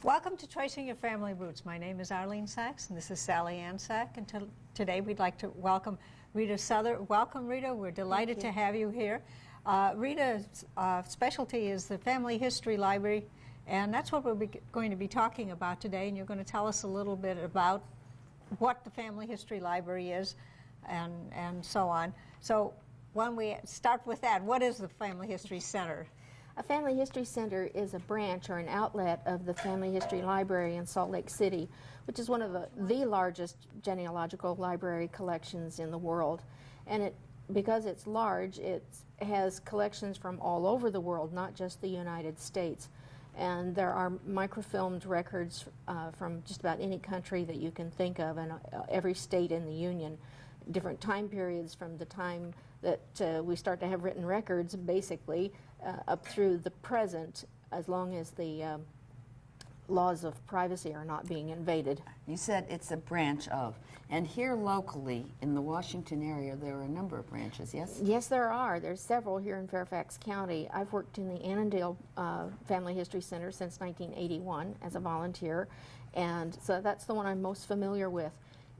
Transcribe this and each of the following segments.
Welcome to Tracing Your Family Roots. My name is Arlene Sachs, and this is Sally Ann Sachs. And today we'd like to welcome Rita Souther. Welcome, Rita. We're delighted to have you here. Rita's specialty is the Family History Library, and that's what we're going to be talking about today. And you're going to tell us a little bit about what the Family History Library is and so on. So when we start with that, what is the Family History Center? A Family History Center is a branch or an outlet of the Family History Library in Salt Lake City, which is one of the largest genealogical library collections in the world. And because it's large, it has collections from all over the world, not just the United States. And there are microfilmed records from just about any country that you can think of, and every state in the Union. Different time periods from the time that we start to have written records, basically, up through the present, as long as the laws of privacy are not being invaded. You said it's a branch of, and here locally in the Washington area there are a number of branches, yes? Yes, there are. There's several here in Fairfax County. I've worked in the Annandale Family History Center since 1981 as a volunteer, and so that's the one I'm most familiar with.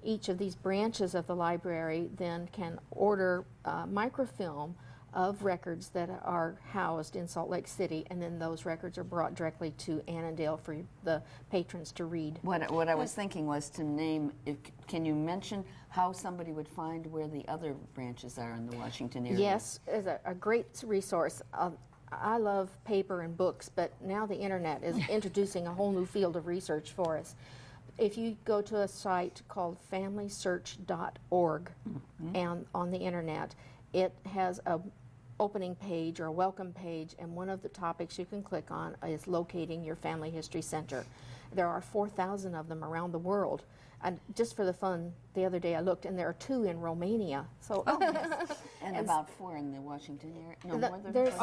Each of these branches of the library then can order microfilm of records that are housed in Salt Lake City, and then those records are brought directly to Annandale for the patrons to read. What I was thinking was to name, can you mention how somebody would find where the other branches are in the Washington area? Yes, it's a great resource. I love paper and books, but now the internet is introducing a whole new field of research for us. If you go to a site called familysearch.org and on the internet, it has a opening page or a welcome page, and one of the topics you can click on is locating your family history center. There are 4,000 of them around the world. And just for the fun, the other day I looked, and there are 2 in Romania. So, and about 4 in the Washington area. No, more than there's,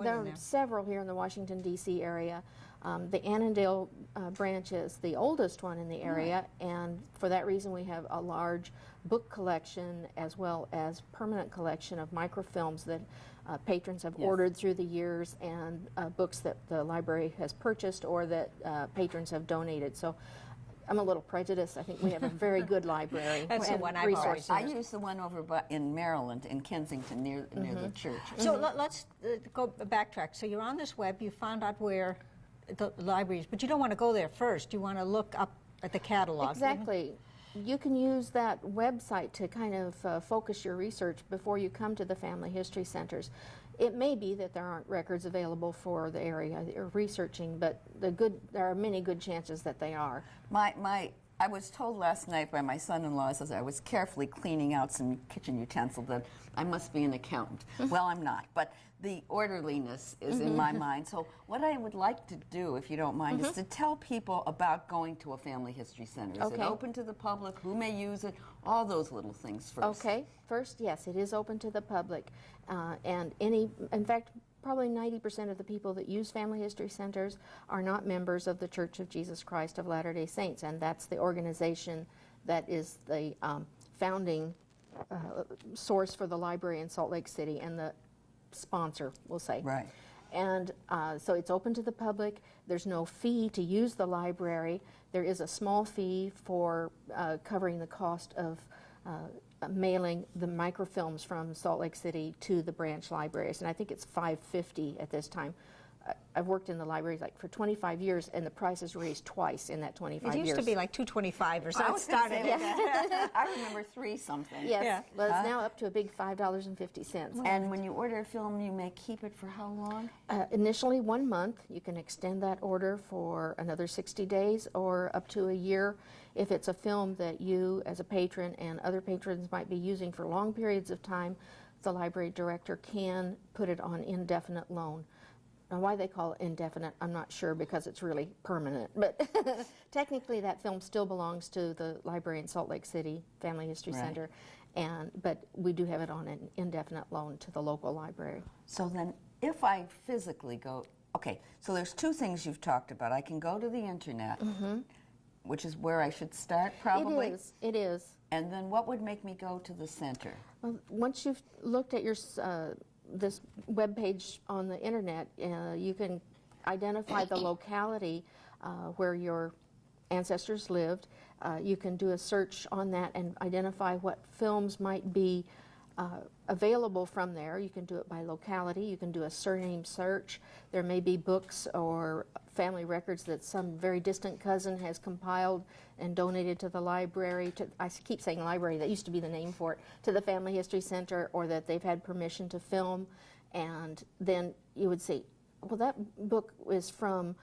there are several here in the Washington, D.C. area. The Annandale branch is the oldest one in the area, and for that reason we have a large book collection as well as permanent collection of microfilms that patrons have ordered through the years, and books that the library has purchased or that patrons have donated. So I'm a little prejudiced. I think we have a very good library. That's the one I've always I use the one over in Maryland, in Kensington, near the church. So let's go backtrack. So you're on this web, you found out where the libraries, but you don't want to go there first. You want to look up at the catalog. Exactly. You can use that website to kind of focus your research before you come to the family history centers. It may be that there aren't records available for the area that you're researching, but there are many good chances that they are. I was told last night by my son-in-law, as I was carefully cleaning out some kitchen utensils, that I must be an accountant. Well, I'm not, but the orderliness is in my mind. So what I would like to do, if you don't mind, is to tell people about going to a family history center. Is it open to the public? Who may use it? All those little things first. Okay. First, yes, it is open to the public. And in fact, probably 90% of the people that use family history centers are not members of the Church of Jesus Christ of Latter-day Saints, and that's the organization that is the founding source for the library in Salt Lake City and the sponsor, we'll say. Right. And so it's open to the public. There's no fee to use the library. There is a small fee for covering the cost of mailing the microfilms from Salt Lake City to the branch libraries, and I think it's $5.50 at this time. I've worked in the library for 25 years, and the price has raised twice in that 25 years. It used to be like $2.25 or so. I started. I remember 3 something. Yes, Yeah. well, it's now up to a big $5.50. And when you order a film, you may keep it for how long? Initially 1 month. You can extend that order for another 60 days or up to a year if it's a film that you as a patron and other patrons might be using for long periods of time. The library director can put it on indefinite loan. Now, why they call it indefinite, I'm not sure, because it's really permanent. But technically, that film still belongs to the library in Salt Lake City, Family History Center, but we do have it on an indefinite loan to the local library. So then, if I physically go, okay, so there's 2 things you've talked about. I can go to the internet, which is where I should start, probably. It is. And then what would make me go to the center? Well, once you've looked at your this web page on the internet, you can identify the locality where your ancestors lived. You can do a search on that and identify what films might be available from there. You can do it by locality. You can do a surname search. There may be books or family records that some very distant cousin has compiled and donated to the library. I keep saying library, that used to be the name for it, to the Family History Center, or that they've had permission to film. And then you would say, well, that book is from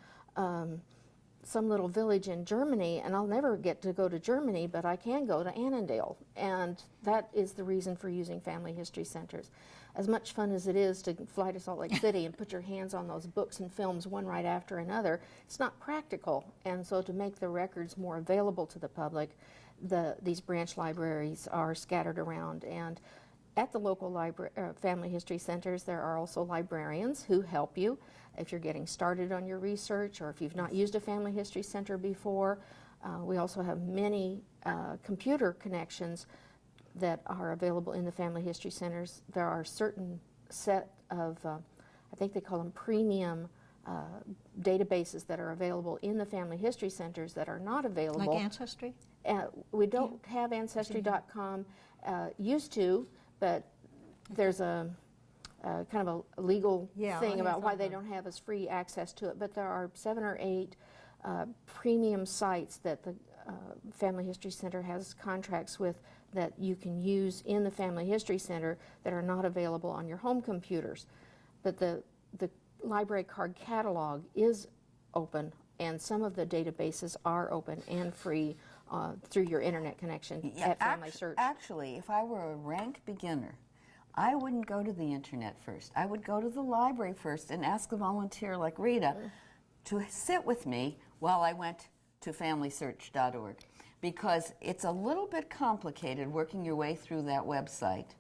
some little village in Germany, and I'll never get to go to Germany, but I can go to Annandale. And that is the reason for using family history centers. As much fun as it is to fly to Salt Lake City and put your hands on those books and films one right after another, it's not practical. And so to make the records more available to the public, these branch libraries are scattered around. And at the local family history centers, there are also librarians who help you if you're getting started on your research, or if you've not used a family history center before. We also have many computer connections that are available in the family history centers. There are certain set of, I think they call them premium databases that are available in the family history centers that are not available. Like Ancestry? We don't have Ancestry.com, used to, but there's a kind of a legal thing about why they don't have as free access to it. But there are 7 or 8 premium sites that the Family History Center has contracts with that you can use in the Family History Center that are not available on your home computers. But the library card catalog is open, and some of the databases are open and free through your internet connection at Family Search. Actually, if I were a rank beginner, I wouldn't go to the internet first. I would go to the library first and ask a volunteer like Rita to sit with me while I went to FamilySearch.org, because it's a little bit complicated working your way through that website.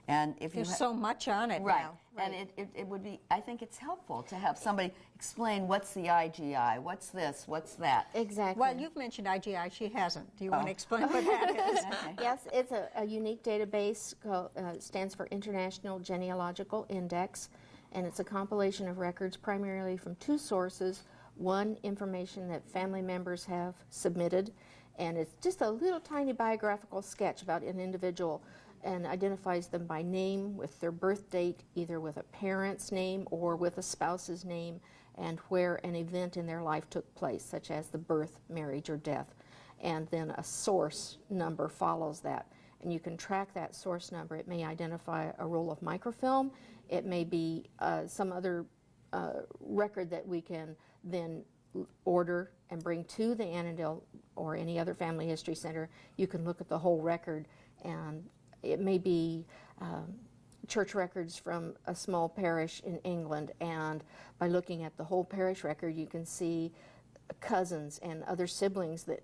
And if There's so much on it right. now. And it would be, I think it's helpful to have somebody explain what's the IGI, what's this, what's that. Exactly. Well, you've mentioned IGI. She hasn't. Do you want to explain what that is? Okay. Yes, it's a unique database called, stands for International Genealogical Index, and it's a compilation of records primarily from 2 sources. One, information that family members have submitted, and it's just a little tiny biographical sketch about an individual, and identifies them by name with their birth date, either with a parent's name or with a spouse's name, and where an event in their life took place, such as the birth, marriage, or death. And then a source number follows that. And you can track that source number. It may identify a roll of microfilm. It may be some other record that we can then order and bring to the Annandale or any other family history center. You can look at the whole record, and it may be church records from a small parish in England, and by looking at the whole parish record, you can see cousins and other siblings that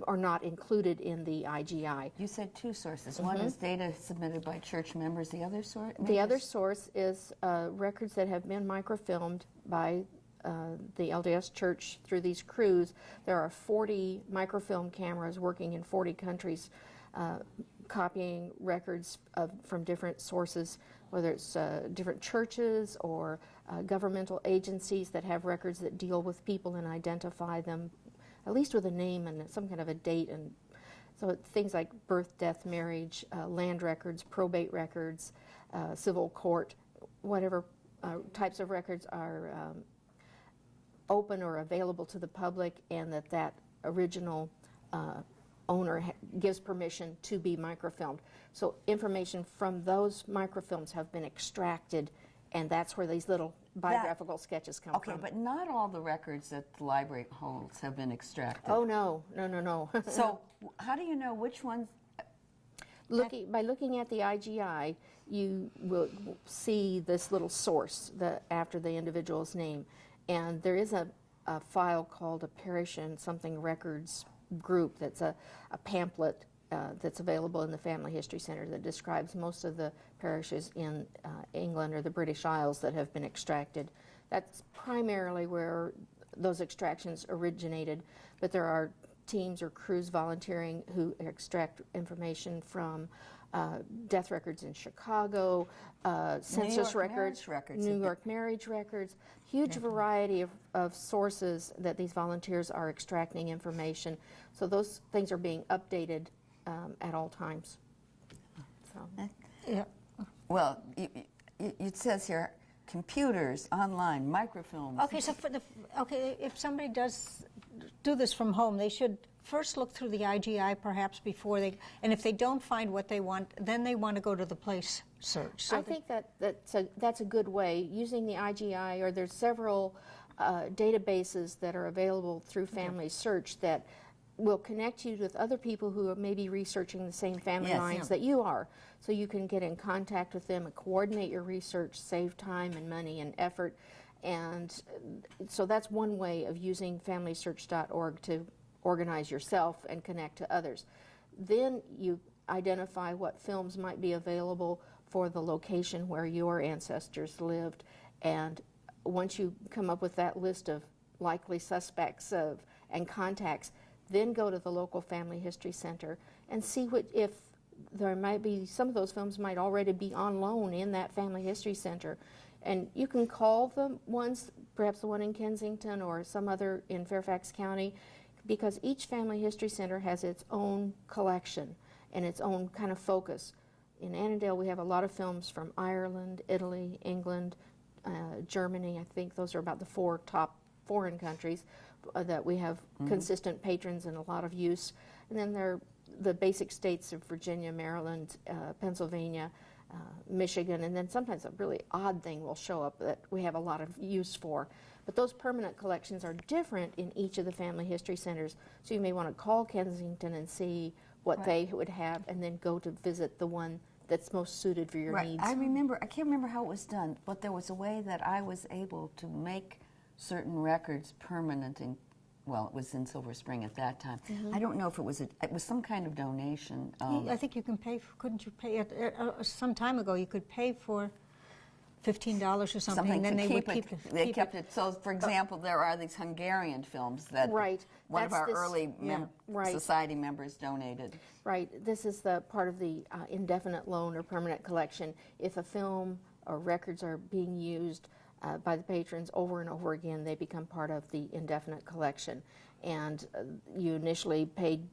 are not included in the IGI. You said 2 sources. One is data submitted by church members. The other source? The other source is records that have been microfilmed by the LDS Church through these crews. There are 40 microfilm cameras working in 40 countries, copying records from different sources, whether it's different churches or governmental agencies that have records that deal with people and identify them, at least with a name and some kind of a date. And so things like birth, death, marriage, land records, probate records, civil court, whatever types of records are open or available to the public, and that original owner gives permission to be microfilmed. So information from those microfilms have been extracted, and that's where these little biographical sketches come from. Okay, but not all the records that the library holds have been extracted. Oh, no, no, no, no. So how do you know which ones? By looking at the IGI, you will see this little source after the individual's name. And there is a file called a Parish and Something Records group that's a pamphlet that's available in the Family History Center that describes most of the parishes in England or the British Isles that have been extracted. That's primarily where those extractions originated, but there are teams or crews volunteering who extract information from death records in Chicago, census records, New York marriage records, huge variety of sources that these volunteers are extracting information. So those things are being updated at all times. So. Yeah. Well, it says here, computers, online, microfilms. Okay, so if somebody does do this from home, they should first look through the IGI perhaps before they, and if they don't find what they want, then they want to go to the place search. So I think that's a good way, using the IGI, or there's several databases that are available through Family Search that will connect you with other people who are maybe researching the same family lines that you are. So you can get in contact with them and coordinate your research, save time and money and effort. And so that's one way of using FamilySearch.org to organize yourself and connect to others. Then you identify what films might be available for the location where your ancestors lived. And once you come up with that list of likely suspects and contacts, then go to the local Family History Center and see if there might be, some of those films might already be on loan in that Family History Center. And you can call the ones, perhaps the one in Kensington or some other in Fairfax County, because each Family History Center has its own collection and its own kind of focus. In Annandale, we have a lot of films from Ireland, Italy, England, Germany. I think those are about the 4 top foreign countries that we have consistent patrons and a lot of use. And then there are the basic states of Virginia, Maryland, Pennsylvania, Michigan, and then sometimes a really odd thing will show up that we have a lot of use for. But those permanent collections are different in each of the Family History Centers. So you may want to call Kensington and see what they would have, and then go to visit the one that's most suited for your needs. I can't remember how it was done, but there was a way that I was able to make certain records permanent in, well, it was in Silver Spring at that time. I don't know if it was some kind of donation. I think you can pay, couldn't you pay, some time ago you could pay for $15 or something, and then they would keep it. They kept it. So, for example, there are these Hungarian films that one of our early society members donated. Right. This is the part of the indefinite loan or permanent collection. If a film or records are being used by the patrons over and over again, they become part of the indefinite collection. And you initially paid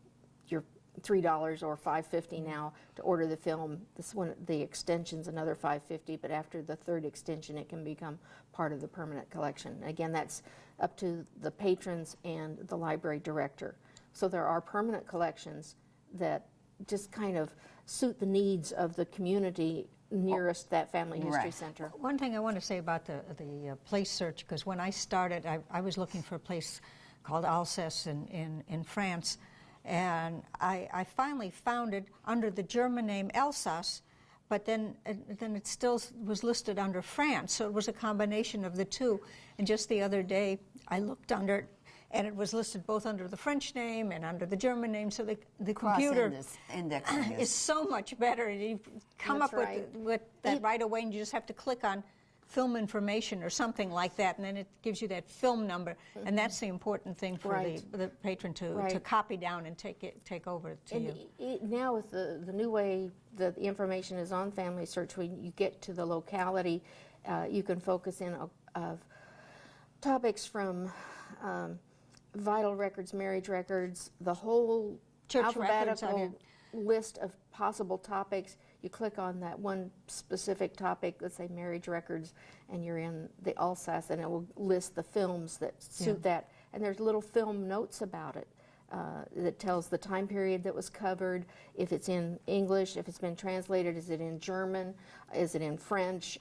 your $3 or $5.50 now to order the film. This one, the extension's another $5.50, but after the 3rd extension, it can become part of the permanent collection. Again, that's up to the patrons and the library director. So there are permanent collections that just kind of suit the needs of the community nearest that Family History Center. One thing I want to say about the place search, because when I started, I was looking for a place called Alsace in France, and I finally found it under the German name Alsace, but then it still was listed under France, so it was a combination of the two. And just the other day, I looked under it, and it was listed both under the French name and under the German name, so the computer is so much better. You come up with that right away, and you just have to click on film information or something like that, and then it gives you that film number, and that's the important thing for the patron to copy down and take over to you. Now with the new way the information is on Family Search, when you get to the locality, you can focus in of topics from vital records, marriage records, the whole church alphabetical list of possible topics. You click on that one specific topic, let's say marriage records, and you're in the Alsace, and it will list the films that suit that. And there's little film notes about it that tells the time period that was covered, if it's in English, if it's been translated, is it in German, is it in French,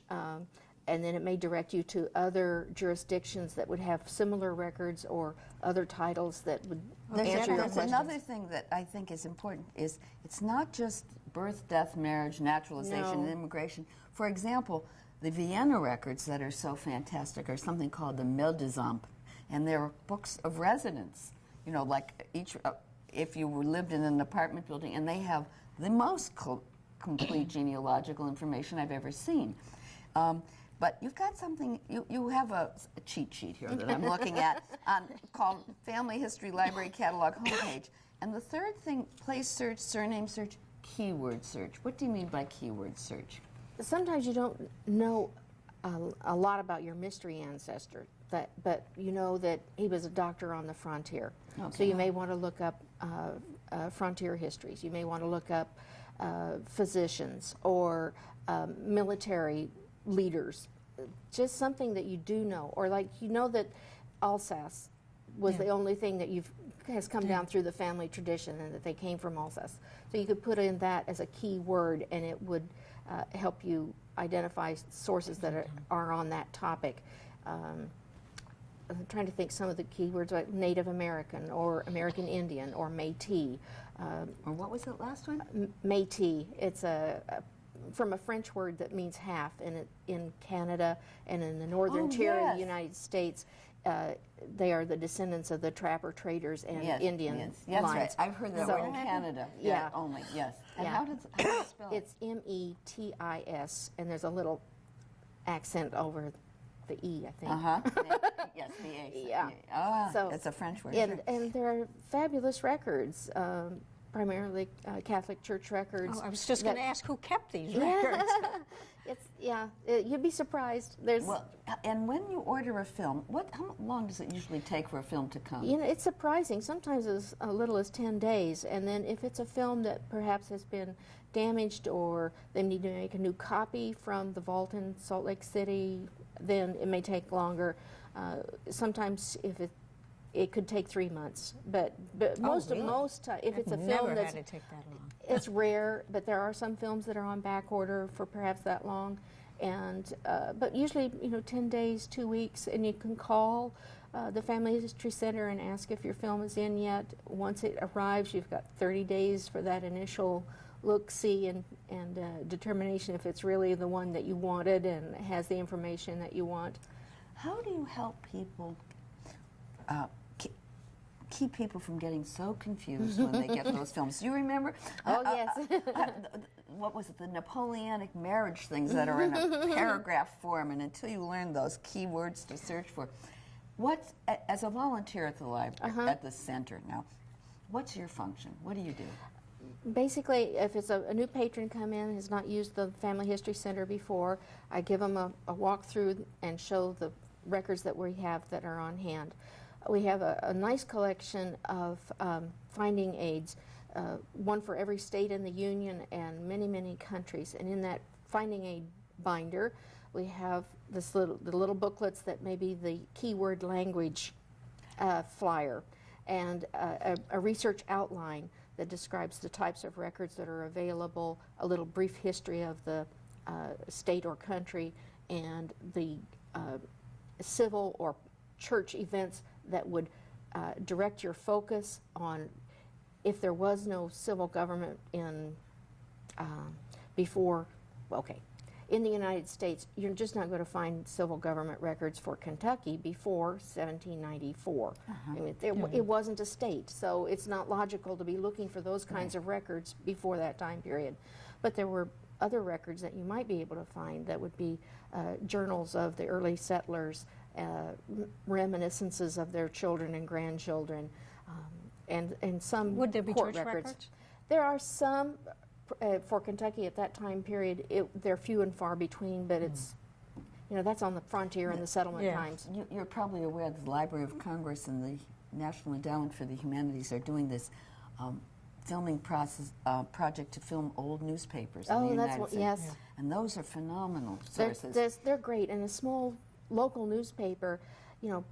and then it may direct you to other jurisdictions that would have similar records or other titles that would answer your questions. Another thing that I think is important is it's not just birth, death, marriage, naturalization, and immigration. For example, the Vienna records that are so fantastic are something called the Meldesamt, and they're books of residence. You know, like each, if you lived in an apartment building, and they have the most complete genealogical information I've ever seen. But you've got something, you have a cheat sheet here that I'm looking at called Family History Library Catalog homepage. And the third thing, place search, surname search, keyword search. What do you mean by keyword search? Sometimes you don't know a lot about your mystery ancestor, but you know that he was a doctor on the frontier. Okay. So you may want to look up frontier histories. You may want to look up physicians or military leaders. Just something that you do know, or like you know that Alsace was the only thing that has come down through the family tradition, and that they came from Alsace. So you could put in that as a key word, and it would help you identify sources that are on that topic. I'm trying to think some of the keywords like Native American or American Indian or Métis. Or what was the last one? Métis. It's from a French word that means half, and in Canada and in the northern tier of the United States, they are the descendants of the trapper traders and Indian lines. That's right. I've heard that word in Canada. Yeah. Only, yes. And how does it spell? It's M-E-T-I-S, and there's a little accent over the E, I think. Yes, the A. Yeah. Oh, So- it's a French word. And there are fabulous records, primarily Catholic Church records. Oh, I was just going to ask who kept these Yeah. records. You'd be surprised. There's, Well, and when you order a film, how long does it usually take for a film to come? it's surprising. Sometimes as little as 10 days. And then if it's a film that perhaps has been damaged or they need to make a new copy from the vault in Salt Lake City, then it may take longer. Sometimes if it could take 3 months, but most if it's a film Never that's had it take that long. it's rare, but there are some films that are on back order for perhaps that long, and but usually 10 days, 2 weeks, and you can call the Family History Center and ask if your film is in yet. Once it arrives, you've got 30 days for that initial look, see, and determination if it's really the one that you wanted and has the information that you want. How do you help people keep people from getting so confused when they get those films? Do you remember? Oh, yes. What was it? The Napoleonic marriage things that are in a paragraph form, and until you learn those keywords to search for. As a volunteer at the library, at the center now, what's your function? What do you do? Basically, if it's a new patron come in, has not used the Family History Center before, I give them a walkthrough and show the records that we have that are on hand. We have a nice collection of finding aids, one for every state in the Union and many, many countries. And in that finding aid binder, we have the little booklets that may be the keyword language flyer, and a research outline that describes the types of records that are available, a little brief history of the state or country, and the civil or church events that would direct your focus on if there was no civil government in before, in the United States, you're just not going to find civil government records for Kentucky before 1794. I mean, it wasn't a state, so it's not logical to be looking for those kinds of records before that time period. But there were other records that you might be able to find that would be journals of the early settlers, reminiscences of their children and grandchildren, and some Would there be court church records? There are some for Kentucky at that time period. They're few and far between, but it's that's on the frontier and the settlement times. You're probably aware that the Library of Congress and the National Endowment for the Humanities are doing this filming project to film old newspapers in the United States. Yes. And those are phenomenal sources. They're great. And a small local newspaper,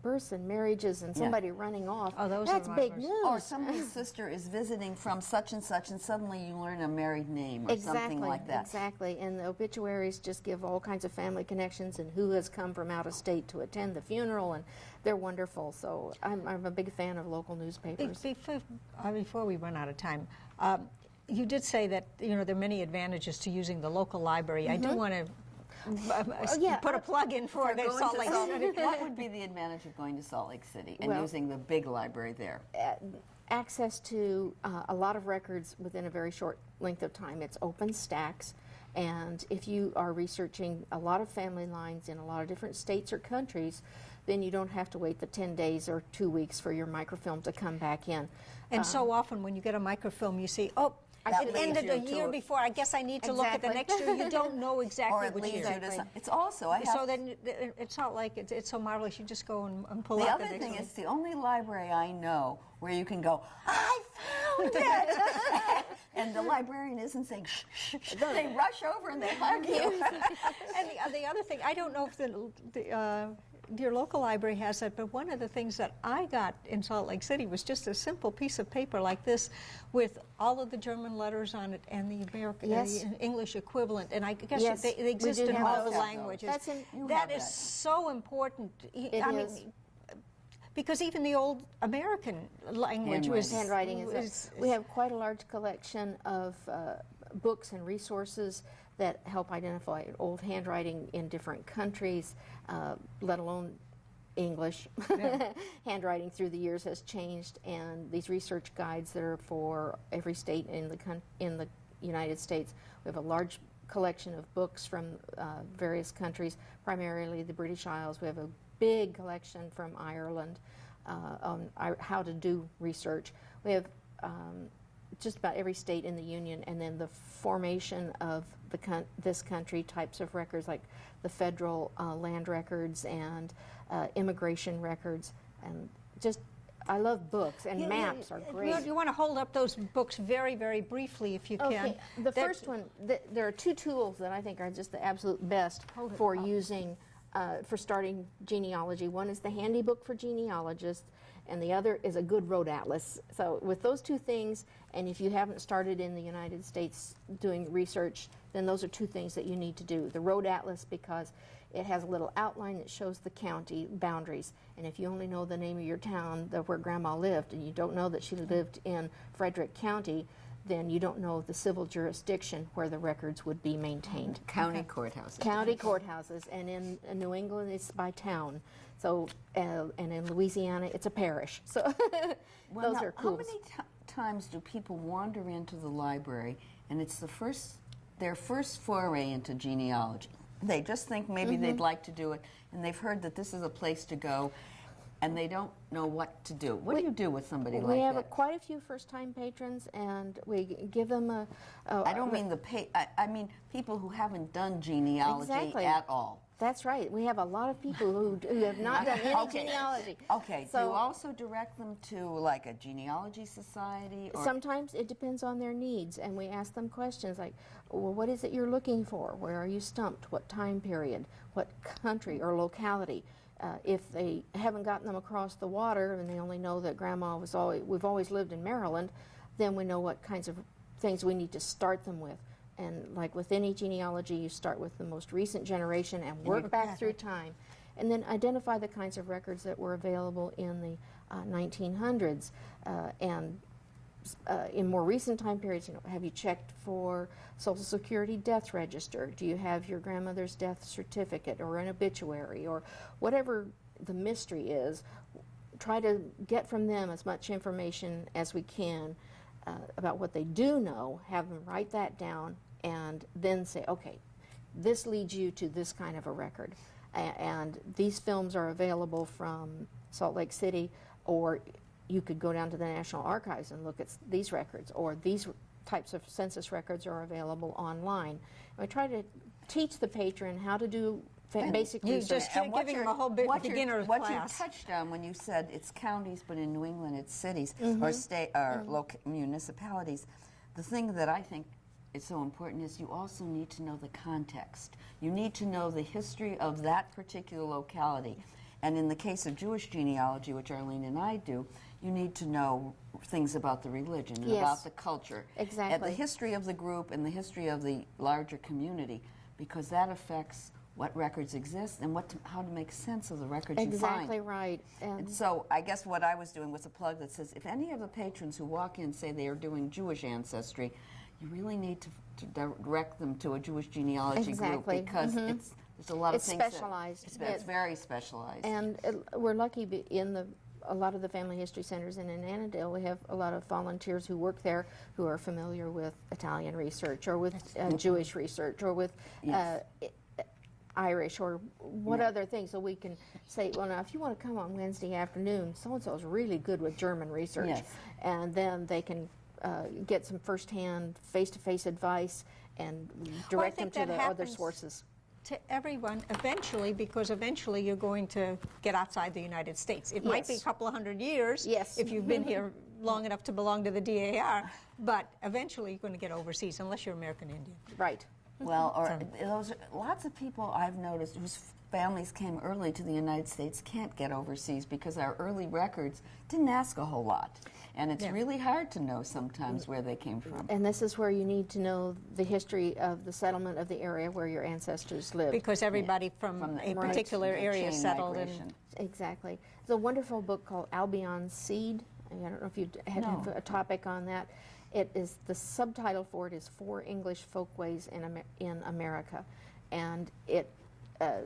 births and marriages and somebody running off. Oh, those that's are big marvelous. news. Or somebody's sister is visiting from such and such, and suddenly you learn a married name or something like that. Exactly. And the obituaries just give all kinds of family connections and who has come from out of state to attend the funeral, and they're wonderful. So I'm a big fan of local newspapers. Before we run out of time, you did say that there are many advantages to using the local library. I do want to put a plug in for the Salt Lake City. What would be the advantage of going to Salt Lake City and using the big library there? Access to a lot of records within a very short length of time. It's open stacks, and if you are researching a lot of family lines in a lot of different states or countries, then you don't have to wait the 10 days or 2 weeks for your microfilm to come back in. And so often when you get a microfilm, you see, it ended a year before. I guess I need to look at the next year. You don't know exactly or it which leads year. you to it's also, I have... So then it's not like it's so marvelous. You just go and pull The out other the thing dictionary. is, the only library I know where you can go, I found it! And the librarian isn't saying, shh, shh, shh. They rush over and they hug you. And the other thing, I don't know if your local library has that, but one of the things that I got in Salt Lake City was just a simple piece of paper like this with all of the German letters on it and the American, the English equivalent, and I guess they exist in all the languages. That is so important. I mean, because even the old American language was handwriting. We have quite a large collection of books and resources that help identify old handwriting in different countries, let alone English. Yeah. Handwriting through the years has changed, and these research guides that are for every state in the United States. We have a large collection of books from various countries, primarily the British Isles. We have a big collection from Ireland on how to do research. We have just about every state in the Union, and then the formation of this country, types of records like the federal land records and immigration records, and just I love books, and maps are great. You want to hold up those books very, very briefly if you can. The first one, there are two tools that I think are just the absolute best for using, for starting genealogy. One is the handy book for genealogists, and the other is a good road atlas. So with those two things, and if you haven't started in the United States doing research, then those are two things that you need to do. The road atlas, because it has a little outline that shows the county boundaries, and if you only know the name of your town, where Grandma lived, and you don't know that she lived in Frederick County, then you don't know the civil jurisdiction where the records would be maintained. County courthouses. County courthouses, and in New England it's by town. So, and in Louisiana it's a parish. So those are cool. How many times do people wander into the library and it's their first foray into genealogy? They just think maybe they'd like to do it, and they've heard that this is a place to go, and they don't know what to do. What do you do with somebody like that? We have quite a few first-time patrons, and we give them a I don't mean I mean people who haven't done genealogy at all. That's right. We have a lot of people who have not done any genealogy. Okay, so do you also direct them to like a genealogy society? Or? Sometimes it depends on their needs, and we ask them questions like, well, what is it you're looking for? Where are you stumped? What time period? What country or locality? If they haven't gotten them across the water and they only know that Grandma we've always lived in Maryland, then we know what kinds of things we need to start them with. And like with any genealogy, you start with the most recent generation and work back through time. And then identify the kinds of records that were available in the 1900s. And in more recent time periods, have you checked for Social Security death register? Do you have your grandmother's death certificate or an obituary or whatever the mystery is? Try to get from them as much information as we can about what they do know, have them write that down, and then say, okay, this leads you to this kind of a record. And these films are available from Salt Lake City, or you could go down to the National Archives and look at these records, or these types of census records are available online. And I try to teach the patron how to do basic research. Just giving them a whole beginner class. What you touched on when you said it's counties, but in New England it's cities or state or municipalities. The thing that I think is so important is you also need to know the context. You need to know the history of that particular locality. And in the case of Jewish genealogy, which Arlene and I do, you need to know things about the religion and about the culture. Exactly. And the history of the group and the history of the larger community, because that affects what records exist and how to make sense of the records you find. Exactly right. And so I guess what I was doing was a plug that says, if any of the patrons who walk in say they are doing Jewish ancestry, you really need to direct them to a Jewish genealogy group, because there's a lot of things specialized. It's very specialized. And we're lucky in a lot of the family history centers, and in Annandale we have a lot of volunteers who work there who are familiar with Italian research or with Jewish research or with Irish or what other things, so we can say, well, now if you want to come on Wednesday afternoon, so-and-so is really good with German research, and then they can get some firsthand, face-to-face advice and direct them to the other sources. To everyone eventually, because eventually you're going to get outside the United States. It might be a couple of hundred years if you've been here long enough to belong to the DAR, but eventually you're going to get overseas unless you're American Indian. Right. Well, or lots of people I've noticed whose families came early to the United States can't get overseas because our early records didn't ask a whole lot. And it's really hard to know sometimes where they came from. And this is where you need to know the history of the settlement of the area where your ancestors lived. Because everybody from a particular area settled in. Exactly. There's a wonderful book called Albion's Seed. I don't know if you had a topic on that. It is, the subtitle for it is 4 English Folkways in America. And it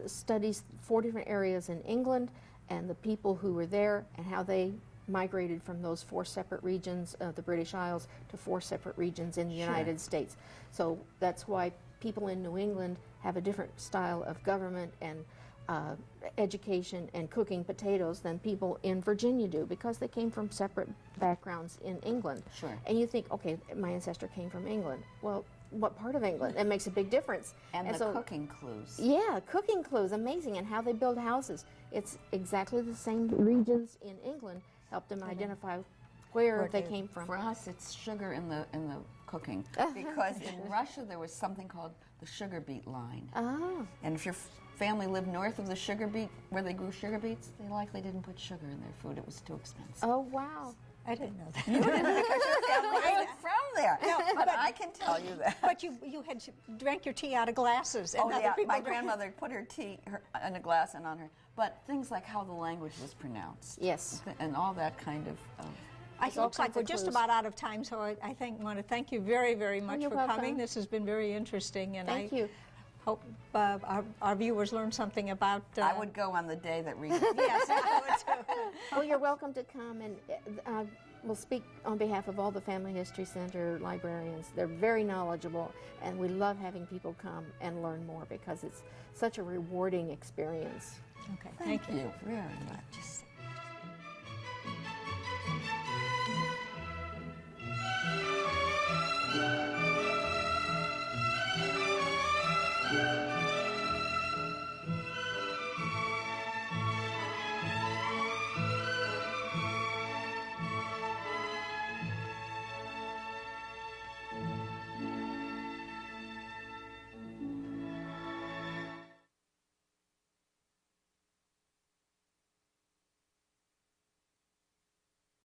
studies 4 different areas in England and the people who were there and how they migrated from those 4 separate regions of the British Isles to 4 separate regions in the United States. So that's why people in New England have a different style of government and education and cooking potatoes than people in Virginia do, because they came from separate backgrounds in England. Sure. And you think, okay, my ancestor came from England. Well, what part of England? It makes a big difference. And the cooking clues. Yeah, cooking clues, amazing, and how they build houses. It's exactly the same regions in England help them identify where they came from. For us, it's sugar in the cooking, because in Russia there was something called the sugar beet line. Ah. And if your family lived north of the sugar beet, where they grew sugar beets, they likely didn't put sugar in their food. It was too expensive. Oh, wow. I didn't know that. You didn't, because your family wasn't from there. No, but I can tell you that. But you had drank your tea out of glasses. And Oh, other yeah, people my drank- grandmother put her tea in a glass and on her. But things like how the language was pronounced. Yes. And all that kind of... It looks like we're just about out of time, so I want to thank you very, very much you're for welcome. coming. This has been very interesting, and Thank you. hope our viewers learned something about... I would go on the day that Rita... Yes, I would too. Well, you're welcome to come, and we'll speak on behalf of all the Family History Center librarians. They're very knowledgeable, and we love having people come and learn more because it's such a rewarding experience. Okay, thank you. Very much.